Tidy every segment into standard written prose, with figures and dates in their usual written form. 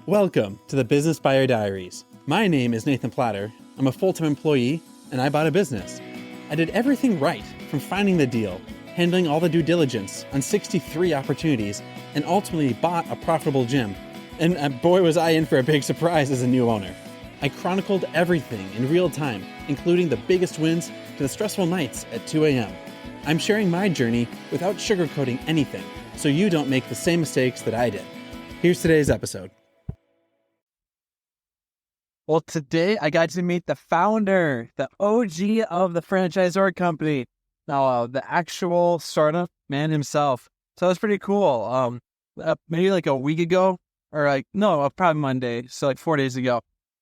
Welcome to the Business Buyer Diaries. My name is Nathan Platter. I'm a full-time employee, and I bought a business. I did everything right, from finding the deal, handling all the due diligence on 63 opportunities, and ultimately bought a profitable gym. And boy, was I in for a big surprise as a new owner. I chronicled everything in real time, including the biggest wins to the stressful nights at 2 a.m. I'm sharing my journey without sugarcoating anything, so you don't make the same mistakes that I did. Here's today's episode. Well, today I got to meet the founder, the OG of the franchisor company. Now, the actual startup man himself. So that's pretty cool. Maybe like a week ago, or probably Monday. So like 4 days ago,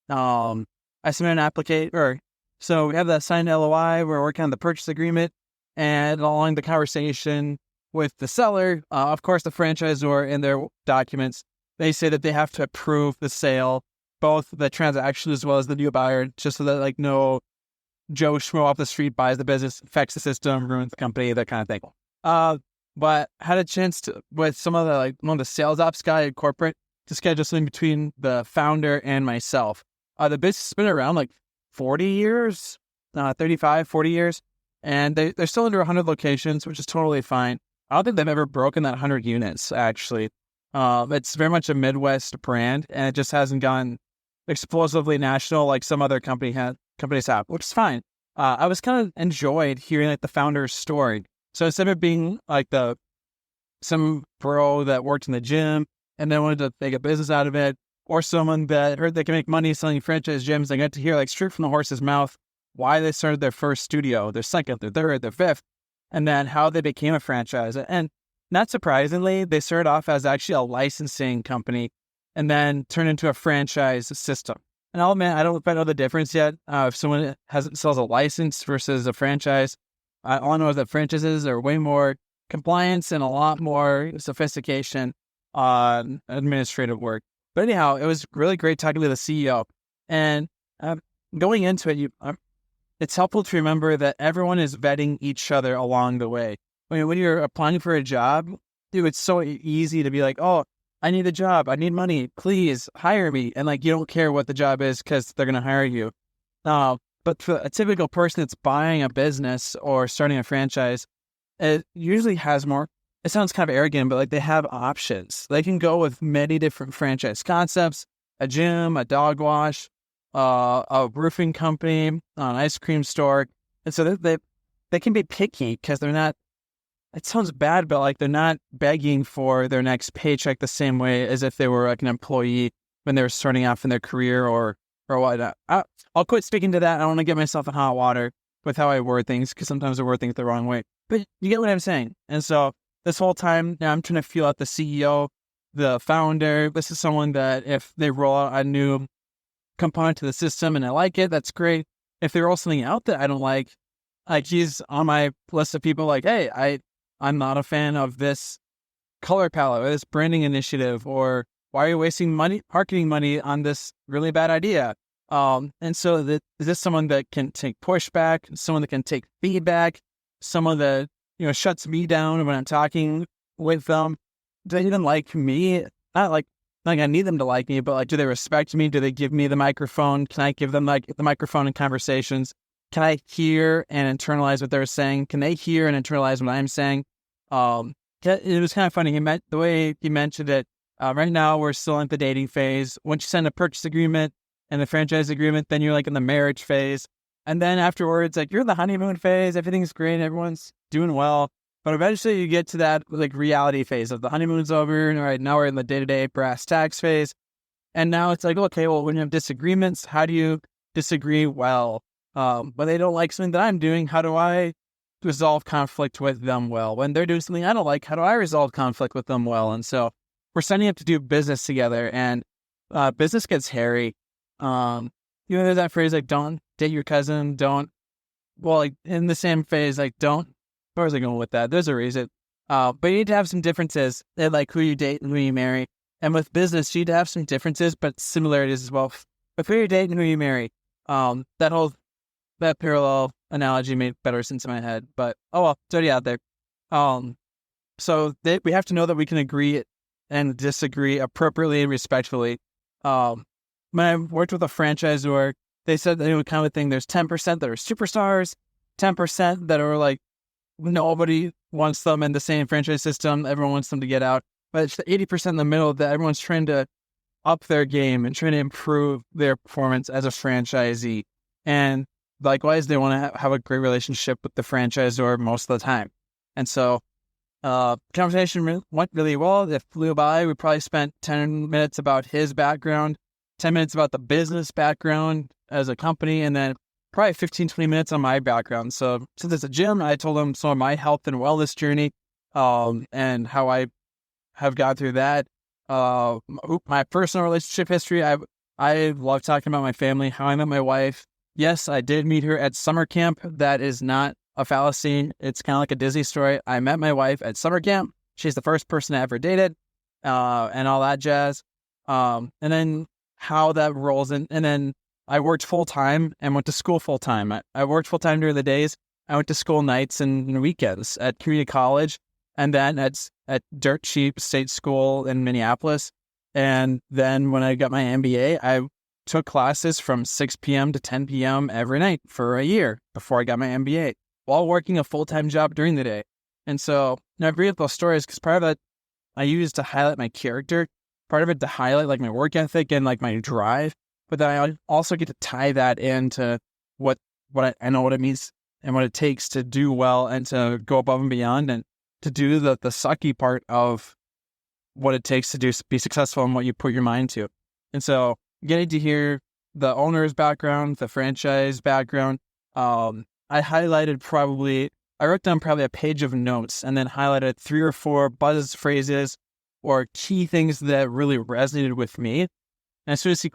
I submitted an application. So we have that signed LOI. We're working on the purchase agreement, and along the conversation with the seller, of course, the franchisor in their documents, they say that they have to approve the sale, both the transaction as well as the new buyer, just so that no Joe Schmo off the street buys the business, affects the system, ruins the company, that kind of thing. But had a chance to, with some of the one of the sales ops guy at corporate, to schedule something between the founder and myself. The business has been around 40 years, 35, 40 years, and they're still under 100 locations, which is totally fine. I don't think they've ever broken that 100 units, actually. It's very much a Midwest brand, and it just hasn't gone explosively national like some other companies have, which is fine. I was kind of enjoyed hearing the founder's story. So instead of being some bro that worked in the gym and then wanted to make a business out of it, or someone that heard they can make money selling franchise gyms, I got to hear straight from the horse's mouth why they started their first studio, their second, their third, their fifth, and then how they became a franchise. And not surprisingly, they started off as actually a licensing company and then turned into a franchise system. And I'll admit, I don't know if I know the difference yet. If someone sells a license versus a franchise, all I know is that franchises are way more compliance and a lot more sophistication on administrative work. But anyhow, it was really great talking to the CEO. And going into it, it's helpful to remember that everyone is vetting each other along the way. When you're applying for a job, dude, it's so easy to be oh, I need a job. I need money. Please hire me. And you don't care what the job is because they're going to hire you. But for a typical person that's buying a business or starting a franchise, it usually has more. It sounds kind of arrogant, but they have options. They can go with many different franchise concepts, a gym, a dog wash, a roofing company, an ice cream store. And so they can be picky because they're not, it sounds bad, but they're not begging for their next paycheck the same way as if they were an employee when they were starting off in their career or whatnot. I'll quit speaking to that. I don't want to get myself in hot water with how I word things, because sometimes I word things the wrong way. But you get what I'm saying. And so this whole time now I'm trying to feel out the CEO, the founder. This is someone that if they roll out a new component to the system and I like it, that's great. If they roll something out that I don't like he's on my list of people hey, I'm not a fan of this color palette or this branding initiative, or why are you wasting marketing money on this really bad idea? And so is this someone that can take pushback, someone that can take feedback, someone that, shuts me down when I'm talking with them? Do they even like me? Not I need them to like me, but do they respect me? Do they give me the microphone? Can I give them the microphone in conversations? Can I hear and internalize what they're saying? Can they hear and internalize what I'm saying? It was kind of funny. The way he mentioned it. Right now, we're still in the dating phase. Once you sign a purchase agreement and the franchise agreement, then you're in the marriage phase. And then afterwards, you're in the honeymoon phase. Everything's great. Everyone's doing well. But eventually you get to that reality phase of the honeymoon's over. And right now we're in the day-to-day brass tacks phase. And now it's okay, well, when you have disagreements, how do you disagree well? When they don't like something that I'm doing, how do I resolve conflict with them well? When they're doing something I don't like, how do I resolve conflict with them well? And so we're signing up to do business together, and business gets hairy. There's that phrase don't date your cousin, in the same phase, don't, where was I going with that? There's a reason. But you need to have some differences in who you date and who you marry. And with business, you need to have some differences, but similarities as well. But who you date and who you marry, that parallel analogy made better sense in my head, but oh well, it's already out there. So we have to know that we can agree and disagree appropriately and respectfully. When I worked with a franchisor, they said they would kind of thing. There's 10% that are superstars, 10% that are like nobody wants them in the same franchise system. Everyone wants them to get out, but it's the 80% in the middle that everyone's trying to up their game and trying to improve their performance as a franchisee. And likewise, they want to have a great relationship with the franchisor most of the time. And so conversation went really well. It flew by. We probably spent 10 minutes about his background, 10 minutes about the business background as a company, and then probably 15, 20 minutes on my background. So since it's a gym, I told him some of my health and wellness journey and how I have gone through that. My personal relationship history. I love talking about my family, how I met my wife. Yes, I did meet her at summer camp. That is not a fallacy. It's kind of like a Disney story. I met my wife at summer camp. She's the first person I ever dated, and all that jazz. And then how that rolls in. And then I worked full time and went to school full time. I worked full time during the days. I went to school nights and weekends at community college, and then at dirt cheap state school in Minneapolis. And then when I got my MBA, I took classes from 6 p.m. to 10 p.m. every night for a year before I got my MBA, while working a full-time job during the day. And so I bring up those stories because part of it I use to highlight my character, part of it to highlight like my work ethic and like my drive, but then I also get to tie that into what I know what it means and what it takes to do well and to go above and beyond and to do the sucky part of what it takes to be successful in what you put your mind to. And so getting to hear the owner's background, the franchise background, I wrote down probably a page of notes and then highlighted 3 or 4 buzz phrases or key things that really resonated with me. And as soon as he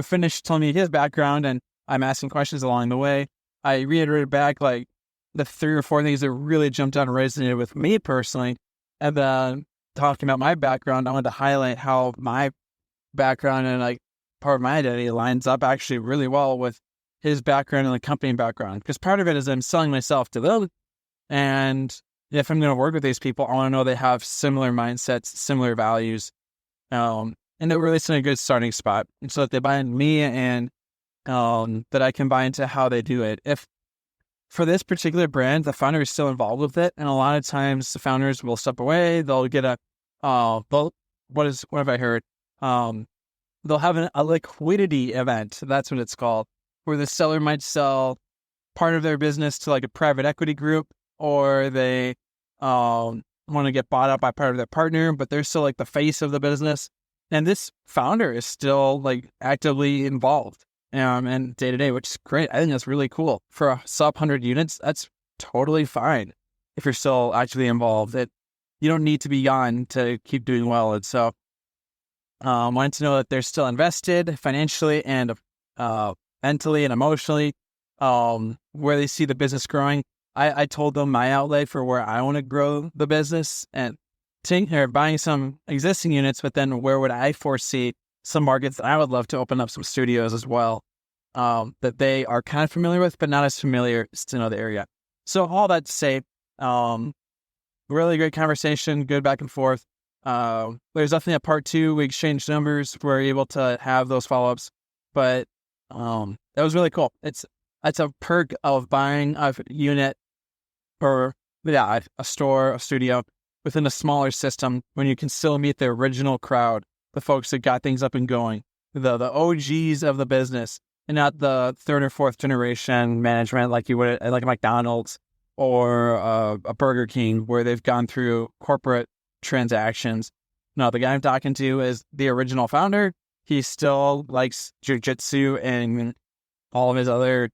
finished telling me his background and I'm asking questions along the way, I reiterated back like the 3 or 4 things that really jumped out and resonated with me personally. And then talking about my background, I wanted to highlight how my background and like part of my identity lines up actually really well with his background and the company background. Because part of it is I'm selling myself to them. And if I'm going to work with these people, I want to know they have similar mindsets, similar values. And that really is in a good starting spot. And so that they buy into me and that I can buy into how they do it. If for this particular brand, the founder is still involved with it. And a lot of times the founders will step away. They'll get what have I heard? They'll have a liquidity event. That's what it's called, where the seller might sell part of their business to like a private equity group, or they want to get bought out by part of their partner, but they're still like the face of the business. And this founder is still like actively involved and day to day, which is great. I think that's really cool. For a sub 100 units, that's totally fine if you're still actively involved. You don't need to be gone to keep doing well. And so wanted to know that they're still invested financially and mentally and emotionally, where they see the business growing. I told them my outlay for where I want to grow the business and buying some existing units, but then where would I foresee some markets that I would love to open up some studios as well, that they are kind of familiar with, but not as familiar as to know the area. So all that to say, really great conversation, good back and forth. There's definitely a part 2. We exchanged numbers. We're able to have those follow-ups, but that was really cool. It's a perk of buying a unit or a store, a studio within a smaller system when you can still meet the original crowd, the folks that got things up and going, the OGs of the business, and not the 3rd or 4th generation management like you would at like a McDonald's or a Burger King, where they've gone through corporate transactions. No, the guy I'm talking to is the original founder. He still likes jujitsu and all of his other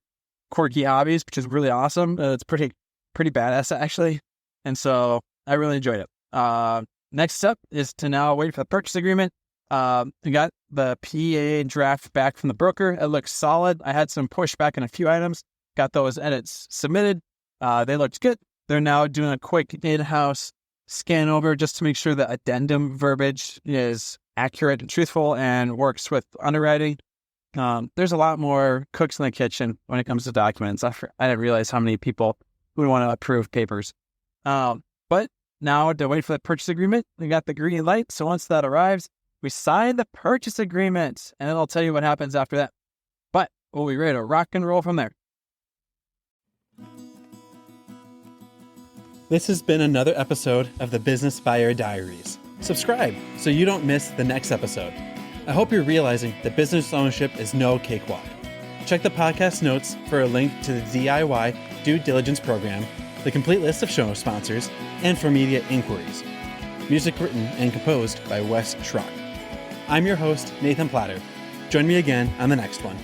quirky hobbies, which is really awesome. It's pretty badass actually, and so I really enjoyed it. Next step is to now wait for the purchase agreement. We got the PA draft back from the broker. It looks solid. I had some pushback on a few items. Got those edits submitted. They looked good. They're now doing a quick in-house scan over just to make sure the addendum verbiage is accurate and truthful and works with underwriting. There's a lot more cooks in the kitchen when it comes to documents. I didn't realize how many people would want to approve papers. But now to wait for that purchase agreement, we got the green light. So once that arrives, We sign the purchase agreement, and it'll tell you what happens after that. But we'll be ready to rock and roll from there. This has been another episode of the Business Buyer Diaries. Subscribe so you don't miss the next episode. I hope you're realizing that business ownership is no cakewalk. Check the podcast notes for a link to the DIY due diligence program, the complete list of show sponsors, and for media inquiries. Music written and composed by Wes Schrock. I'm your host, Nathan Platter. Join me again on the next one.